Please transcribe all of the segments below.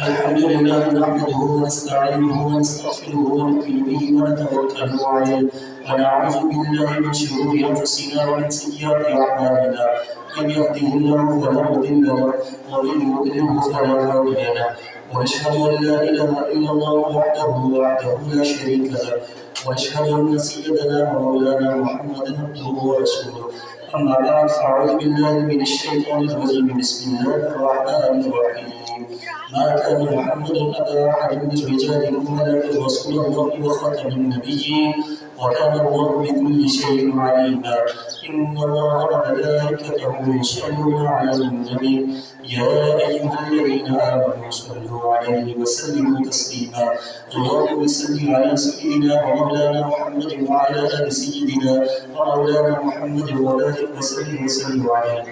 الحمد لله نحمده ونستعينه ونستغفره ونؤمن به ونتوكل عليه ونعوذ بالله من شرور انفسنا ومن سيئات اعمالنا من يهده الله فلا مضل له ومن يضلله فلا هادي له ونشهد ان لا اله الا الله وحده لا شريك له واشهد ان سيدنا ومولانا محمدا عبده ورسوله اما بعد فاعوذ بالله من الشيطان الرجيم بسم الله الرحمن الرحيم ما كان محمد أبا أحد من رجالكم ولكن رسول الله وخاتم النبيين وكان الله بكل شيء عليما إن الله وملائكته يصلون على النبي يا أيها الذين آمنوا صلوا عليه وسلموا تسليما اللهم صل على سيدنا ومولانا محمد وعلى آل سيدنا ومولانا محمد وبارك وسلم عليه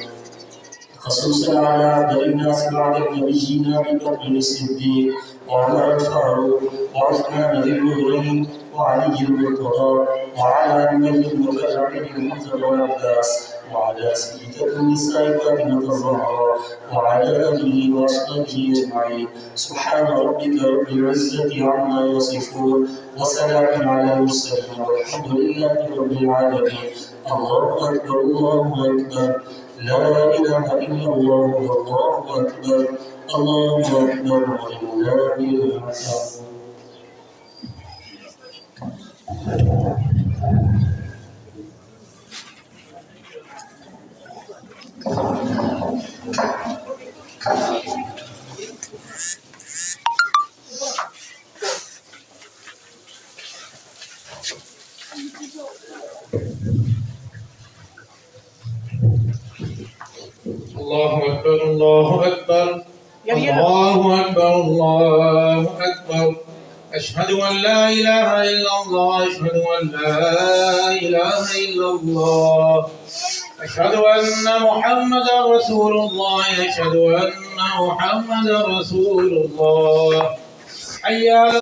خصوصا على أفضل الناس بعد النبيين أبي بكر الصديق وعمر الفاروق وعثمان ذي النورين وعلي المرتضى وعلى الملك المكرم حمزة والعباس وعلى سيدة النساء فاطمة الزهراء وعلى آله وأصحابه أجمعين سبحان ربك رب العزة عما يصفون وسلام على المرسلين والحمد لله رب العالمين الله أكبر الله أكبر لا إله إلا الله والله أكبر الله أكبر ولله الحمد الله أكبر الله أكبر الله أكبر الله أكبر أشهد أن لا إله إلا الله أشهد أن لا إله إلا الله أشهد أن محمدا رسول الله أشهد أن محمدا رسول الله حي على